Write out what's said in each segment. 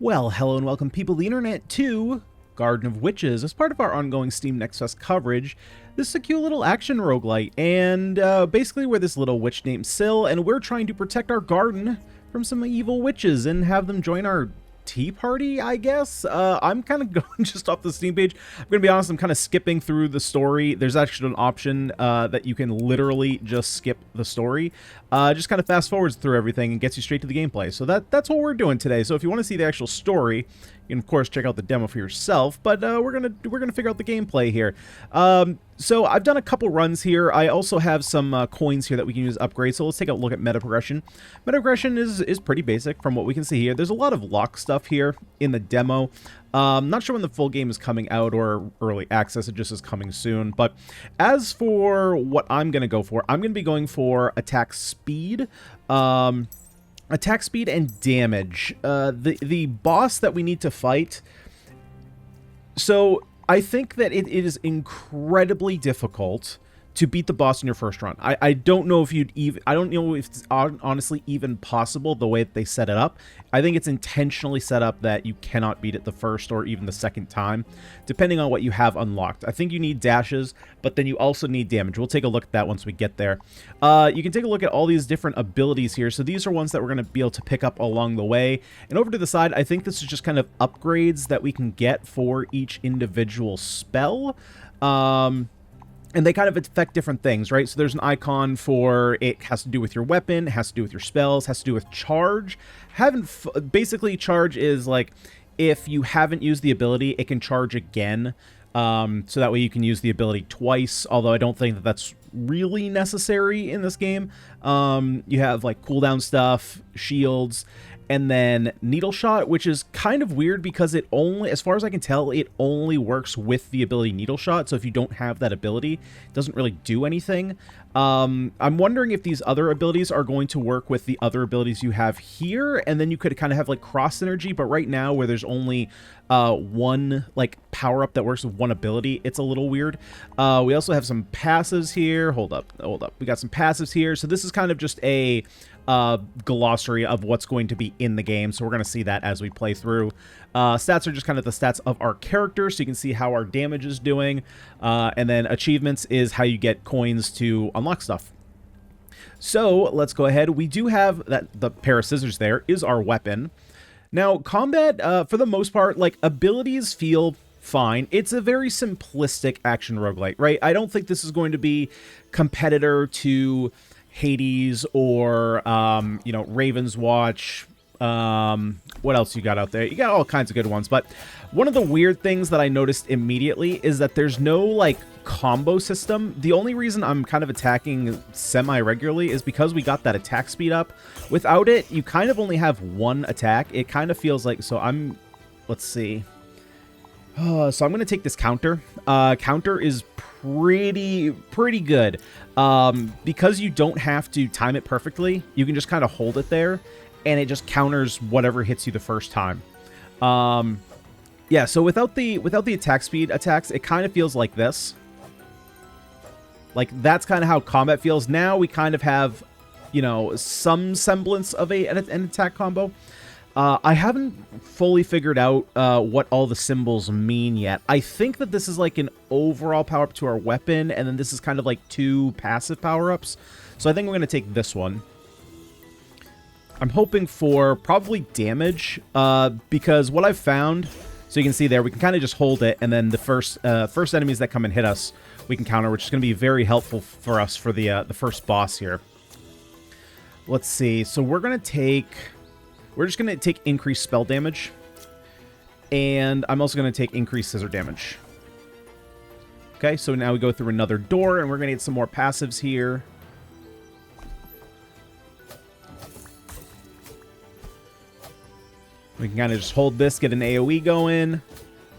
Well, hello and welcome people of the internet to Garden of Witches. As part of our ongoing Steam Next Fest coverage, this is a cute little action roguelite, and basically we're this little witch named Syl, and we're trying to protect our garden from some evil witches and have them join our tea party, I guess. I'm kind of going just off the Steam page. I'm gonna be honest, I'm kind of skipping through the story. There's actually an option that you can literally just skip the story. Just kind of fast forwards through everything and gets you straight to the gameplay. So that's what we're doing today. So if you want to see the actual story, you can of course check out the demo for yourself, but we're gonna figure out the gameplay here. So I've done a couple runs here. I also have some coins here that we can use to upgrade. So let's take a look at meta progression. Meta progression is pretty basic from what we can see here. There's a lot of lock stuff here in the demo. Not sure when the full game is coming out or early access. It just is coming soon. But as for what I'm going to go for, I'm going to be going for attack speed. Attack speed and damage. The boss that we need to fight. So I think that it is incredibly difficult to beat the boss in your first run. I don't know if you'd even, I don't know if it's honestly even possible the way that they set it up. I think it's intentionally set up that you cannot beat it the first or even the second time, depending on what you have unlocked. I think you need dashes, but then you also need damage. We'll take a look at that once we get there. You can take a look at all these different abilities here. So these are ones that we're going to be able to pick up along the way. And over to the side, I think this is just kind of upgrades that we can get for each individual spell. And they kind of affect different things, right? So there's an icon for it has to do with your weapon, it has to do with your spells, has to do with charge. Basically, charge is like if you haven't used the ability, it can charge again. So that way you can use the ability twice, although I don't think that that's really necessary in this game. You have like cooldown stuff, shields, and then needle shot, which is kind of weird because it only, as far as I can tell, it only works with the ability needle shot. So if you don't have that ability, it doesn't really do anything. I'm wondering if these other abilities are going to work with the other abilities you have here, and then you could kind of have like cross synergy. But right now, where there's only one like power up that works with one ability, it's a little weird. We also have some passives here. Hold up. We got some passives here. So this is kind of just a glossary of what's going to be in the game, so we're going to see that as we play through. Stats are just kind of the stats of our character, so you can see how our damage is doing, and then achievements is how you get coins to unlock stuff. So let's go ahead. We do have that the pair of scissors there is our weapon. Now combat, for the most part, like abilities feel fine. It's a very simplistic action roguelite, right? I don't think this is going to be competitor to Hades or you know, Raven's Watch. What else you got out there? You got all kinds of good ones, but one of the weird things that I noticed immediately is that there's no like combo system. The only reason I'm kind of attacking semi-regularly is because we got that attack speed up. Without it, you kind of only have one attack. It kind of feels like, so let's see. So I'm going to take this counter. Counter is pretty good. Because you don't have to time it perfectly, you can just kind of hold it there, and it just counters whatever hits you the first time. Yeah, so without the attack speed attacks, it kind of feels like this. Like, that's kind of how combat feels. Now we kind of have, you know, some semblance of an attack combo. I haven't fully figured out what all the symbols mean yet. I think that this is like an overall power-up to our weapon, and then this is kind of like two passive power-ups. So I think we're going to take this one. I'm hoping for probably damage, because what I've found, so you can see there, we can kind of just hold it, and then the first enemies that come and hit us, we can counter, which is going to be very helpful for us for the first boss here. Let's see. So we're just going to take increased spell damage, and I'm also going to take increased scissor damage. Okay, so now we go through another door, and we're going to get some more passives here. We can kind of just hold this, get an AoE going,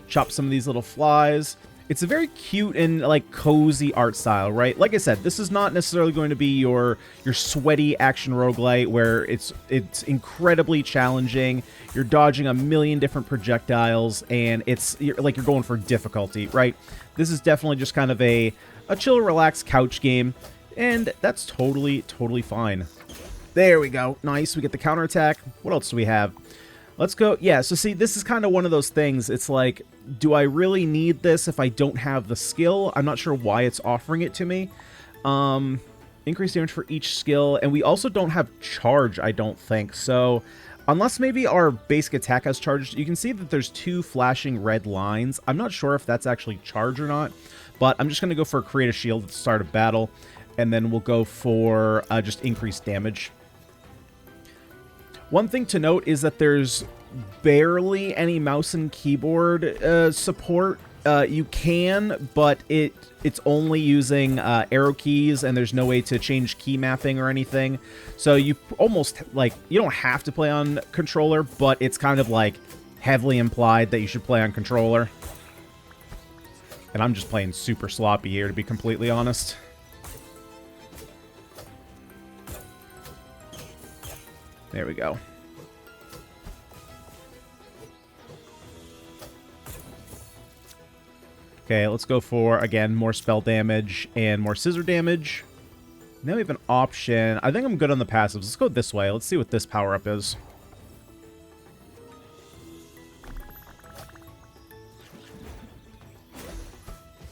chop some of these little flies. It's a very cute and like cozy art style, right? Like I said, this is not necessarily going to be your sweaty action roguelite where it's incredibly challenging. You're dodging a million different projectiles, and you're going for difficulty, right? This is definitely just kind of a chill, relaxed couch game, and that's totally fine. There we go. Nice. We get the counterattack. What else do we have? Let's go. Yeah, so see, this is kind of one of those things. It's like, do I really need this if I don't have the skill? I'm not sure why it's offering it to me. Increase damage for each skill. And we also don't have charge, I don't think. So unless maybe our basic attack has charged, you can see that there's 2 flashing red lines. I'm not sure if that's actually charge or not. But I'm just going to go for create a shield at the start of battle. And then we'll go for just increased damage. One thing to note is that there's barely any mouse and keyboard support. You can, but it's only using arrow keys, and there's no way to change key mapping or anything. So you almost, like, you don't have to play on controller, but it's kind of, like, heavily implied that you should play on controller. And I'm just playing super sloppy here, to be completely honest. There we go. Okay, let's go for, again, more spell damage and more scissor damage. Now we have an option. I think I'm good on the passives. Let's go this way. Let's see what this power-up is.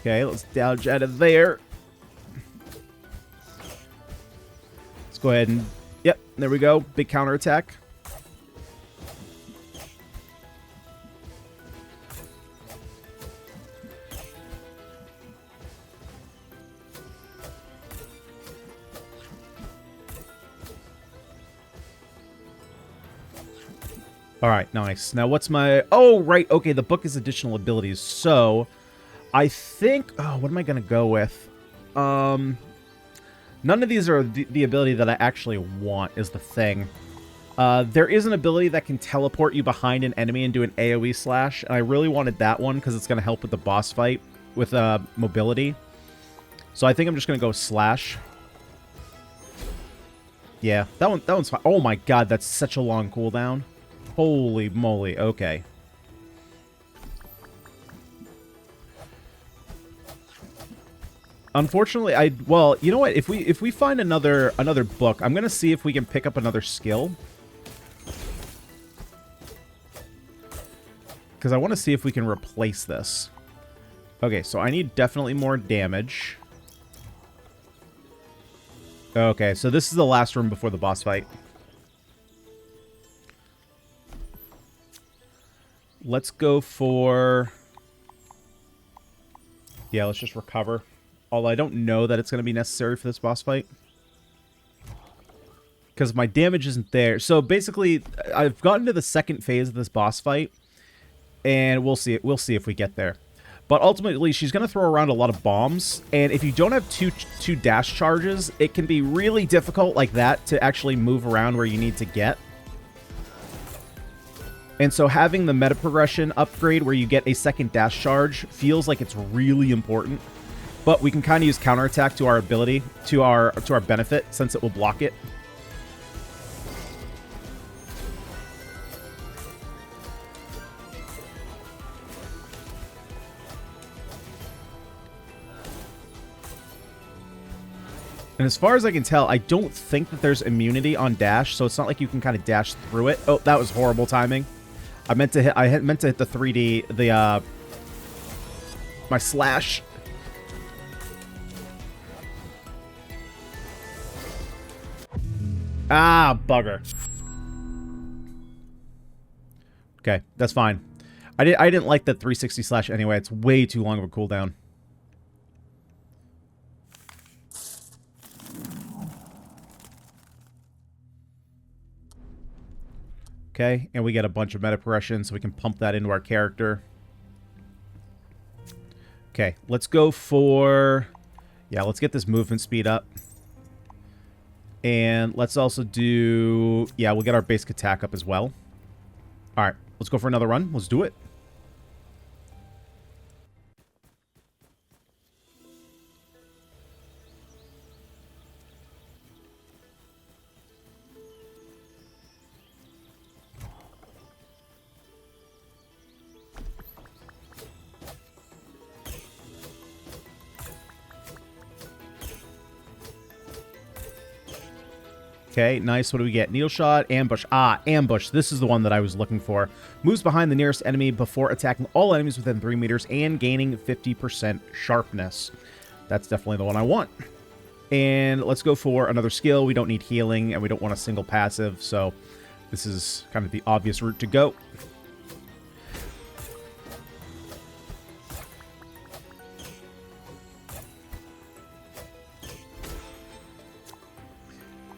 Okay, let's dodge out of there. Let's go ahead and... Yep, there we go. Big counterattack. Alright, nice. Now what's my... Oh, right. Okay, the book is additional abilities. So, I think... Oh, what am I going to go with? None of these are the ability that I actually want, is the thing. There is an ability that can teleport you behind an enemy and do an AoE slash, and I really wanted that one because it's going to help with the boss fight with mobility. So I think I'm just going to go slash. Yeah, that one's fine. Oh my god, that's such a long cooldown. Holy moly, okay. Unfortunately, well, you know what? If we find another book, I'm gonna see if we can pick up another skill. Because I want to see if we can replace this. Okay, so I need definitely more damage. Okay, so this is the last room before the boss fight. Let's go for... Yeah, let's just recover. Although I don't know that it's going to be necessary for this boss fight. Because my damage isn't there. So basically, I've gotten to the second phase of this boss fight. And we'll see if we get there. But ultimately, she's going to throw around a lot of bombs. And if you don't have two dash charges, it can be really difficult like that to actually move around where you need to get. And so having the meta progression upgrade where you get a second dash charge feels like it's really important. But we can kind of use counterattack to our ability, to our benefit, since it will block it. And as far as I can tell, I don't think that there's immunity on dash, so it's not like you can kind of dash through it. Oh, that was horrible timing. I meant to hit the 3D, my slash. Ah, bugger. Okay, that's fine. I didn't like the 360 slash anyway. It's way too long of a cooldown. Okay, and we get a bunch of meta progression, so we can pump that into our character. Okay, let's go for... Yeah, let's get this movement speed up. And let's also do... Yeah, we'll get our basic attack up as well. Alright, let's go for another run. Let's do it. Okay, nice. What do we get? Needle shot, ambush. Ah, ambush. This is the one that I was looking for. Moves behind the nearest enemy before attacking all enemies within 3 meters and gaining 50% sharpness. That's definitely the one I want. And let's go for another skill. We don't need healing, and we don't want a single passive, so this is kind of the obvious route to go.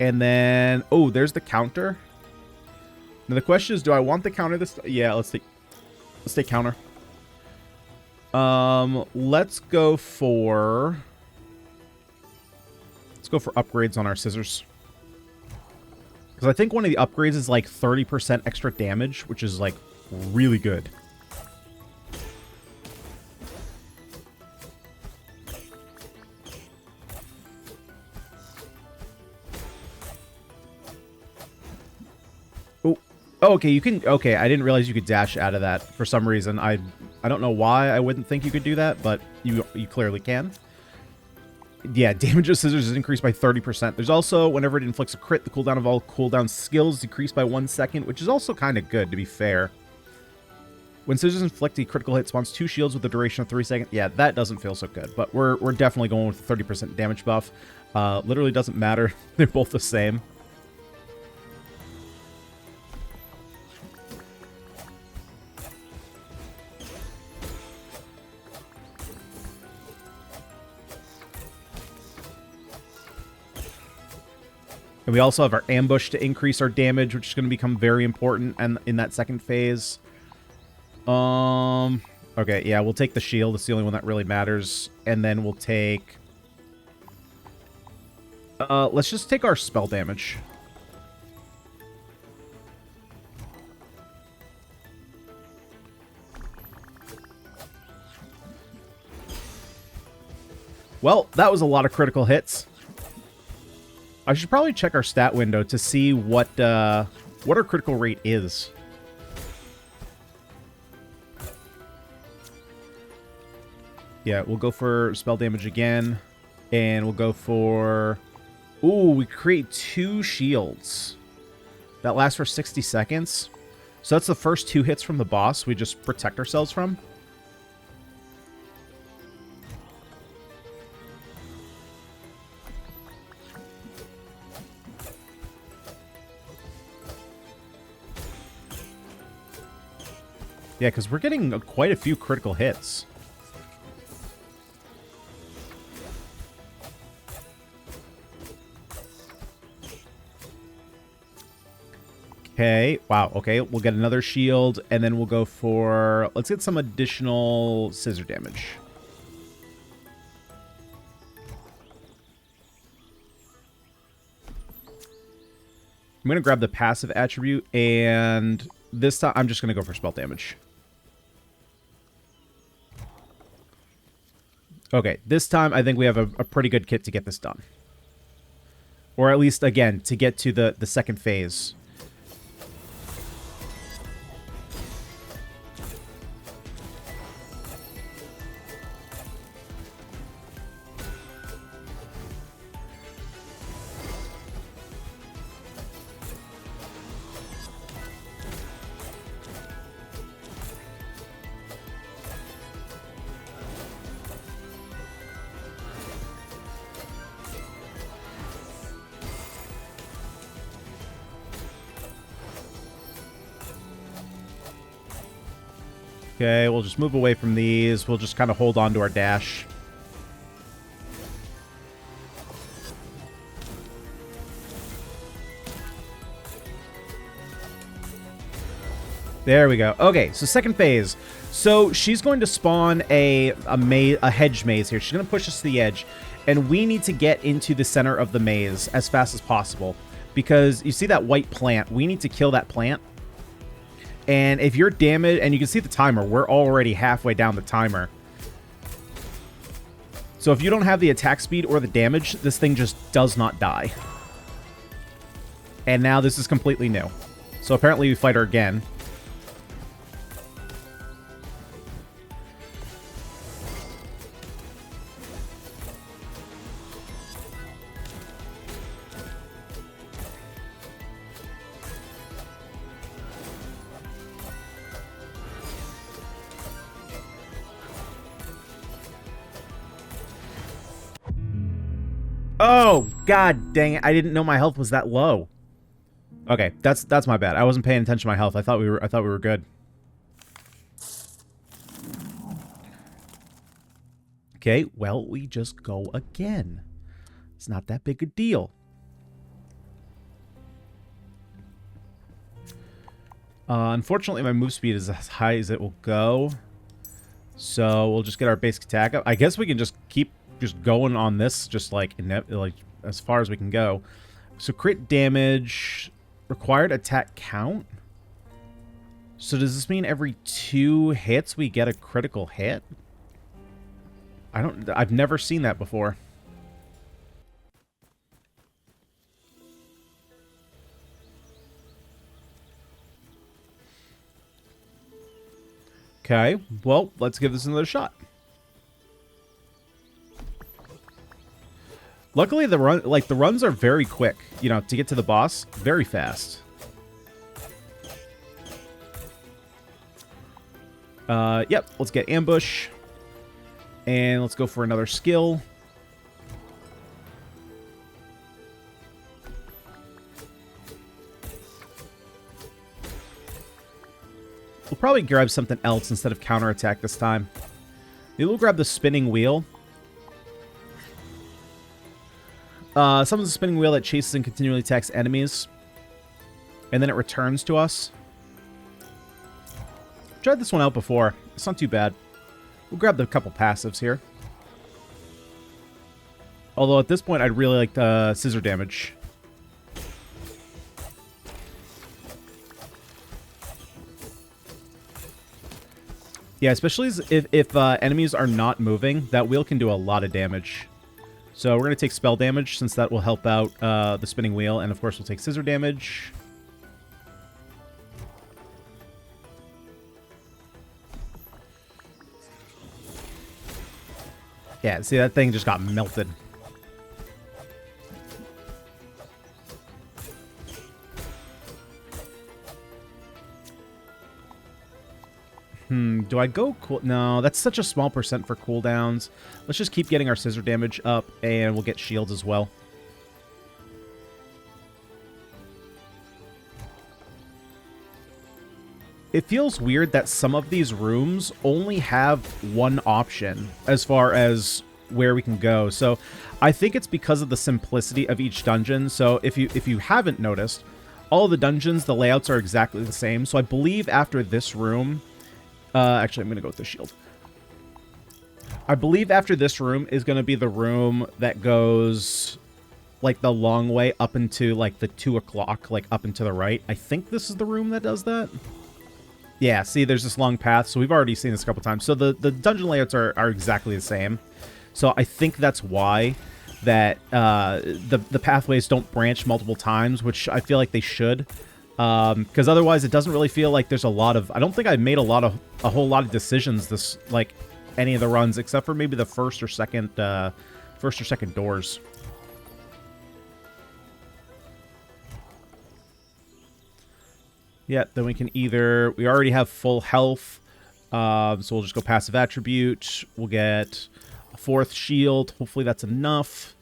And then, oh, there's the counter. Now the question is, do I want the counter this? Yeah, let's take counter. Let's go for upgrades on our scissors. Because I think one of the upgrades is like 30% extra damage, which is like really good. Oh, okay, you can... Okay, I didn't realize you could dash out of that for some reason. I don't know why I wouldn't think you could do that, but you clearly can. Yeah, damage of scissors is increased by 30%. There's also, whenever it inflicts a crit, the cooldown of all cooldown skills decreased by 1 second, which is also kind of good, to be fair. When scissors inflict a critical hit, spawns 2 shields with a duration of 3 seconds. Yeah, that doesn't feel so good, but we're definitely going with the 30% damage buff. Literally doesn't matter. They're both the same. And we also have our ambush to increase our damage, which is going to become very important and in that second phase. Okay, yeah, we'll take the shield. It's the only one that really matters. And then we'll take... let's just take our spell damage. Well, that was a lot of critical hits. I should probably check our stat window to see what our critical rate is. Yeah, we'll go for spell damage again. And we'll go for... Ooh, we create 2 shields. That lasts for 60 seconds. So that's the first 2 hits from the boss we just protect ourselves from. Yeah, because we're getting quite a few critical hits. Okay, wow, okay, we'll get another shield, and then we'll go for... Let's get some additional scissor damage. I'm going to grab the passive attribute, and this time I'm just going to go for spell damage. Okay, this time I think we have a pretty good kit to get this done. Or at least, again, to get to the second phase. Okay, we'll just move away from these. We'll just kind of hold on to our dash. There we go. Okay, so second phase. So she's going to spawn a hedge maze here. She's going to push us to the edge. And we need to get into the center of the maze as fast as possible. Because you see that white plant. We need to kill that plant. And if you're damaged, and you can see the timer, we're already halfway down the timer. So if you don't have the attack speed or the damage, this thing just does not die. And now this is completely new. So apparently we fight her again. Oh, god dang it. I didn't know my health was that low. Okay, that's my bad. I wasn't paying attention to my health. I thought we were good. Okay, well, we just go again. It's not that big a deal. Unfortunately, my move speed is as high as it will go. So we'll just get our basic attack up. I guess we can just keep going on this, just like as far as we can go. So crit damage, required attack count. So does this mean every 2 hits we get a critical hit? I've never seen that before. Okay, well, let's give this another shot. Luckily, the runs are very quick. You know, to get to the boss, very fast. Yep, let's get ambush. And let's go for another skill. We'll probably grab something else instead of counterattack this time. Maybe we'll grab the spinning wheel. Summons a spinning wheel that chases and continually attacks enemies. And then it returns to us. Tried this one out before. It's not too bad. We'll grab the couple passives here. Although at this point, I'd really like the scissor damage. Yeah, especially if enemies are not moving, that wheel can do a lot of damage. So we're going to take spell damage, since that will help out the spinning wheel. And of course, we'll take scissor damage. Yeah, see, that thing just got melted. Do I go cool? No, that's such a small percent for cooldowns. Let's just keep getting our scissor damage up, and we'll get shields as well. It feels weird that some of these rooms only have one option as far as where we can go. So I think it's because of the simplicity of each dungeon. So if you haven't noticed, all of the dungeons, the layouts are exactly the same. So I believe after this room... actually, I'm going to go with the shield. I believe after this room is going to be the room that goes, like, the long way up into, like, the 2 o'clock, like, up and to the right. I think this is the room that does that. Yeah, see, there's this long path, so we've already seen this a couple times. So the dungeon layouts are exactly the same. So I think that's why that the pathways don't branch multiple times, which I feel like they should. Because otherwise it doesn't really feel like there's a lot of... I don't think I've made a whole lot of decisions this, like, any of the runs, except for maybe the first or second doors. Yeah, then we can either... We already have full health, so we'll just go passive attribute. We'll get a 4th shield. Hopefully that's enough.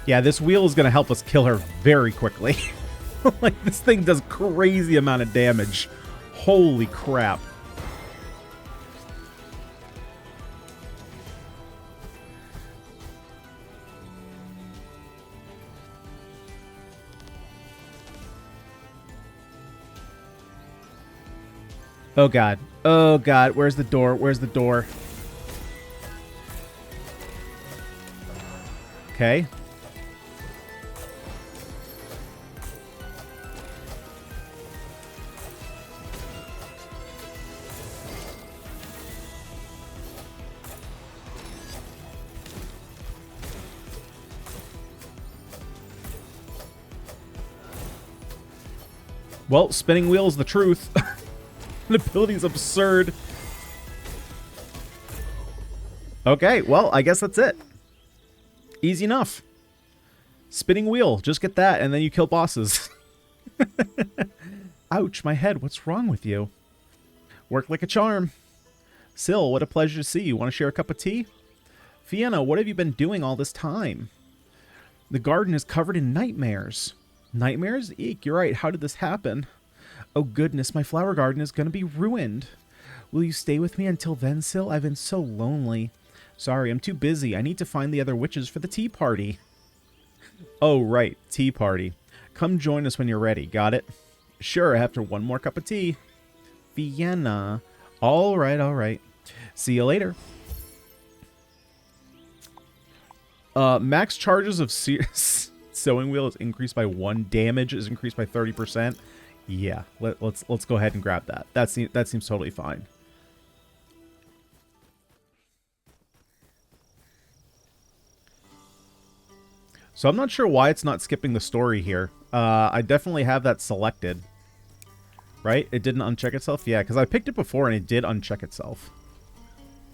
Yeah, this wheel is going to help us kill her very quickly. Like, this thing does crazy amount of damage. Holy crap. Oh, God. Oh, God. Where's the door? Where's the door? Okay. Well, spinning wheel is the truth. The ability is absurd. Okay, well, I guess that's it. Easy enough. Spinning wheel. Just get that, and then you kill bosses. Ouch, my head. What's wrong with you? Work like a charm. Syl, what a pleasure to see you. Want to share a cup of tea? Fiona, what have you been doing all this time? The garden is covered in nightmares. Nightmares? Eek, you're right. How did this happen? Oh goodness, my flower garden is going to be ruined. Will you stay with me until then, Syl? I've been so lonely. Sorry, I'm too busy. I need to find the other witches for the tea party. Oh, right. Tea party. Come join us when you're ready. Got it? Sure, after one more cup of tea. Vienna. All right, all right. See you later. Max charges of sewing wheel is increased by 1. Damage is increased by 30%. Yeah, let's go ahead and grab that. That seems totally fine. So I'm not sure why it's not skipping the story here. I definitely have that selected. Right? It didn't uncheck itself? Yeah, because I picked it before and it did uncheck itself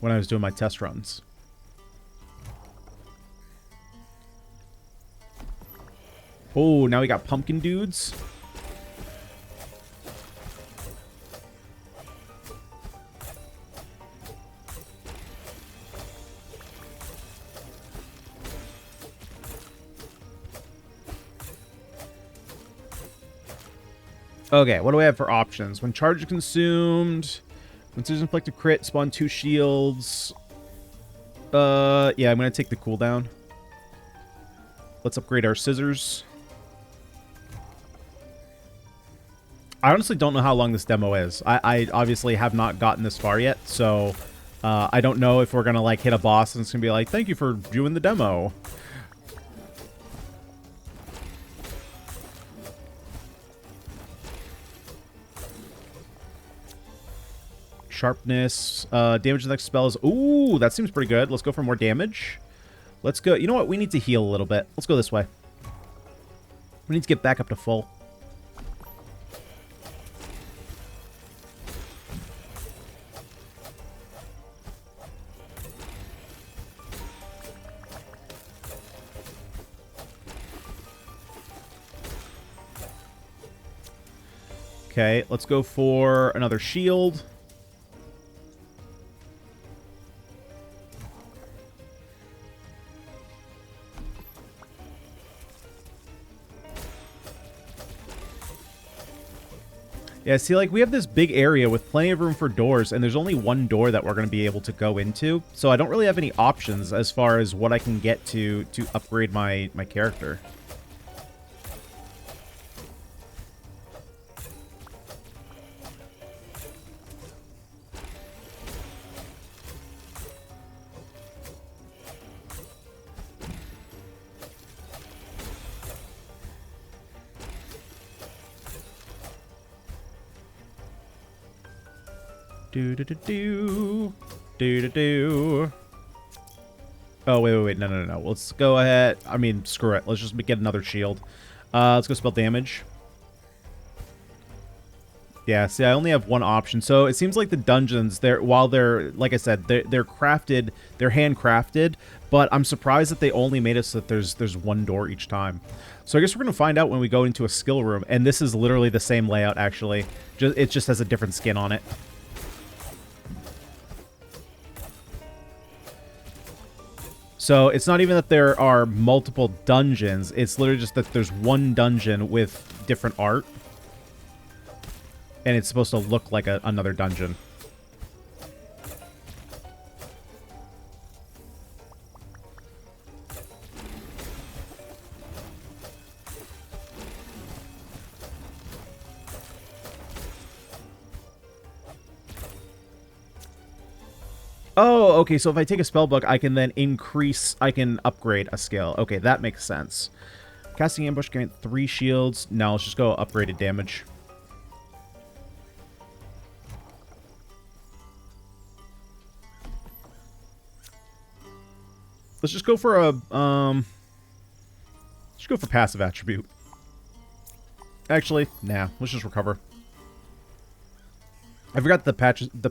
when I was doing my test runs. Oh, now we got pumpkin dudes. Okay, what do we have for options? When charge is consumed, when scissors inflict a crit, spawn 2 shields. Yeah, I'm gonna take the cooldown. Let's upgrade our scissors. I honestly don't know how long this demo is. I obviously have not gotten this far yet, so I don't know if we're gonna like hit a boss and it's gonna be like, thank you for viewing the demo. Sharpness. Damage to the next spell is... Ooh, that seems pretty good. Let's go for more damage. Let's go... You know what? We need to heal a little bit. Let's go this way. We need to get back up to full. Okay, let's go for another shield. Yeah, see, like, we have this big area with plenty of room for doors, and there's only one door that we're going to be able to go into, so I don't really have any options as far as what I can get to upgrade my character. Do-do-do-do. Oh, wait. No. Let's go ahead. I mean, screw it. Let's just get another shield. Let's go spell damage. Yeah, see, I only have one option. So it seems like the dungeons, while they're, like I said, they're crafted, they're handcrafted, but I'm surprised that they only made it so that there's one door each time. So I guess we're going to find out when we go into a skill room, and this is literally the same layout, actually. It just has a different skin on it. So it's not even that there are multiple dungeons, it's literally just that there's one dungeon with different art. And it's supposed to look like another dungeon. Oh, okay, so if I take a spell book, I can then I can upgrade a skill. Okay, that makes sense. Casting ambush, grant 3 shields. Now let's just go upgraded damage. Let's just go for a, let's go for passive attribute. Actually, nah. Let's just recover. I forgot the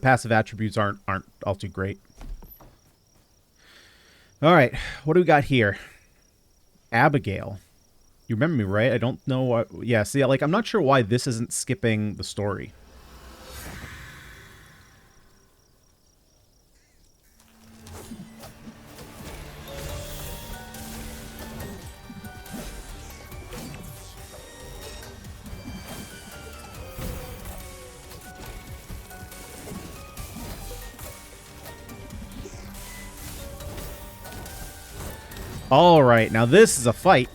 passive attributes aren't all too great. All right, what do we got here? Abigail. You remember me, right? I don't know what... Yeah, see, like, I'm not sure why this isn't skipping the story. All right, now this is a fight.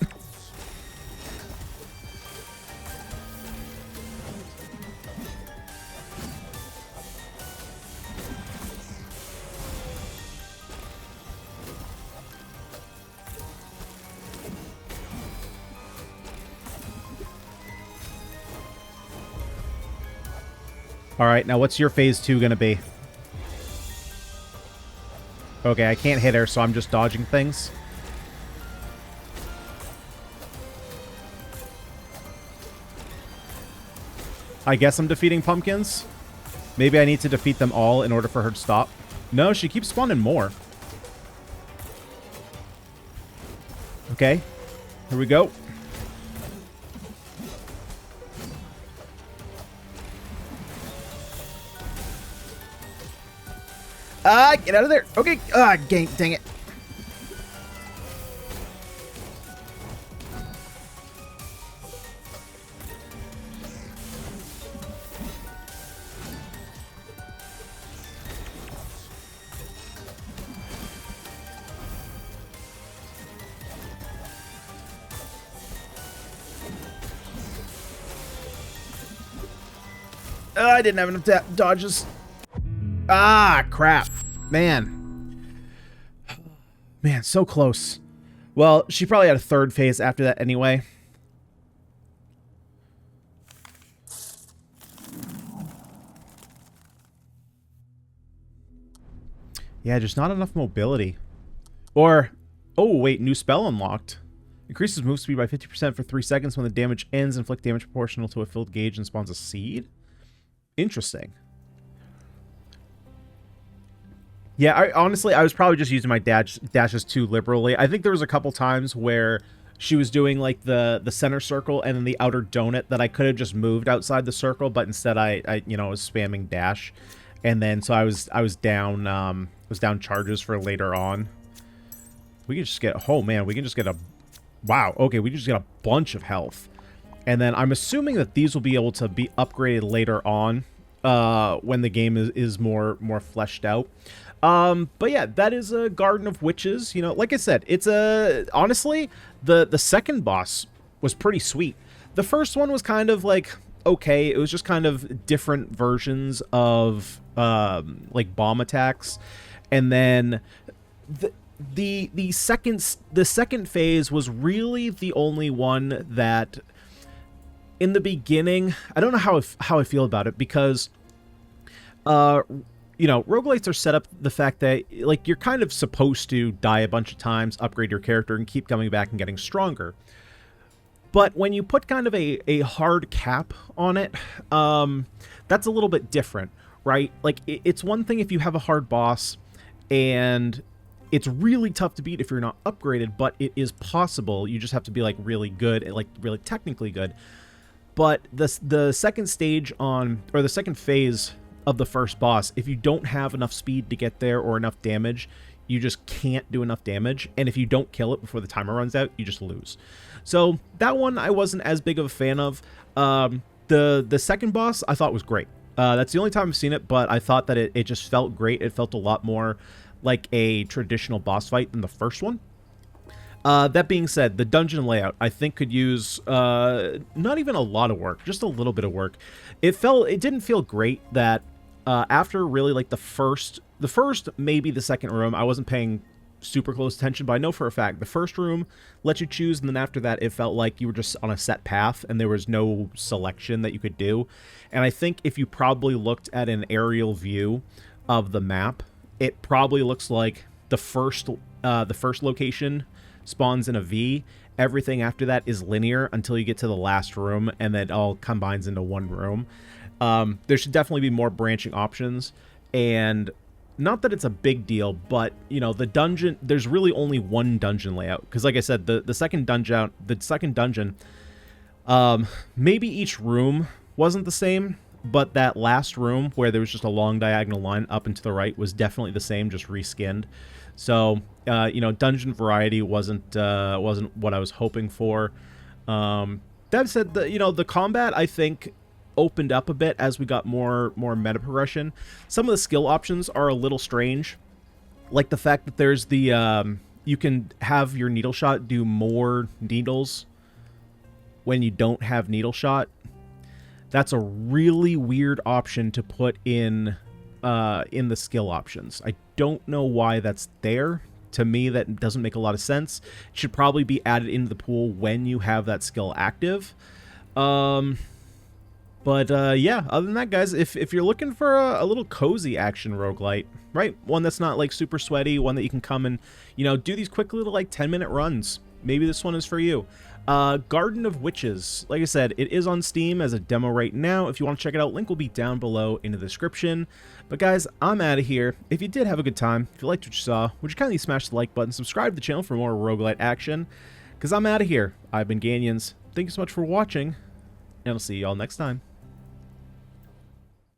All right, now what's your phase 2 going to be? Okay, I can't hit her, so I'm just dodging things. I guess I'm defeating pumpkins. Maybe I need to defeat them all in order for her to stop. No, she keeps spawning more. Okay, here we go. Get out of there. Okay, dang it. I didn't have enough dodges. Ah, crap. Man, so close. Well, she probably had a third phase after that anyway. Yeah, just not enough mobility. Or, oh wait, new spell unlocked. Increases move speed by 50% for 3 seconds when the damage ends. Inflict damage proportional to a filled gauge and spawns a seed. Interesting. Yeah, honestly, I was probably just using my dashes too liberally. I think there was a couple times where she was doing like the center circle and then the outer donut that I could have just moved outside the circle, but instead I was spamming dash, and then so I was down charges for later on. We can just get, oh man, we can just get a, wow, okay, we can just get a bunch of health. And then I'm assuming that these will be able to be upgraded later on when the game is more fleshed out. But yeah, that is a Garden of Witches. You know, like I said, it's honestly, the second boss was pretty sweet. The first one was kind of like, okay, it was just kind of different versions of like bomb attacks. And then the second phase was really the only one that in the beginning, I don't know how I feel about it, because you know, roguelites are set up the fact that, like, you're kind of supposed to die a bunch of times, upgrade your character, and keep coming back and getting stronger. But when you put kind of a hard cap on it, that's a little bit different, right? Like, it's one thing if you have a hard boss, and it's really tough to beat if you're not upgraded, but it is possible. You just have to be, like, really good, like, really technically good. But the second stage on, or the second phase of the first boss, if you don't have enough speed to get there or enough damage, you just can't do enough damage, and if you don't kill it before the timer runs out, you just lose. So that one I wasn't as big of a fan of. The second boss I thought was great. That's the only time I've seen it, but I thought that it just felt great. It felt a lot more like a traditional boss fight than the first one. That being said, the dungeon layout I think could use not even a lot of work, just a little bit of work. It didn't feel great that after really like the first, maybe the second room, I wasn't paying super close attention, but I know for a fact the first room let you choose, and then after that it felt like you were just on a set path and there was no selection that you could do. And I think if you probably looked at an aerial view of the map, it probably looks like the first location spawns in a V. Everything after that is linear until you get to the last room, and then it all combines into one room. There should definitely be more branching options, and not that it's a big deal, but, you know, the dungeon, there's really only one dungeon layout, because like I said, the second dungeon, maybe each room wasn't the same, but that last room where there was just a long diagonal line up and to the right was definitely the same, just reskinned. So, you know, dungeon variety wasn't what I was hoping for. That said, you know, the combat, I think, opened up a bit as we got more meta progression. Some of the skill options are a little strange, like the fact that there's the you can have your needle shot do more needles when you don't have needle shot. That's a really weird option to put in the skill options. I don't know why that's there. To me, that doesn't make a lot of sense. It should probably be added into the pool when you have that skill active. But yeah, other than that, guys, if you're looking for a little cozy action roguelite, right? One that's not like super sweaty, one that you can come and, you know, do these quick little like 10-minute runs. Maybe this one is for you. Garden of Witches. Like I said, it is on Steam as a demo right now. If you want to check it out, link will be down below in the description. But guys, I'm out of here. If you did have a good time, if you liked what you saw, would you kindly smash the like button, subscribe to the channel for more roguelite action? Because I'm out of here. I've been Ganyonz. Thank you so much for watching, and I'll see you all next time.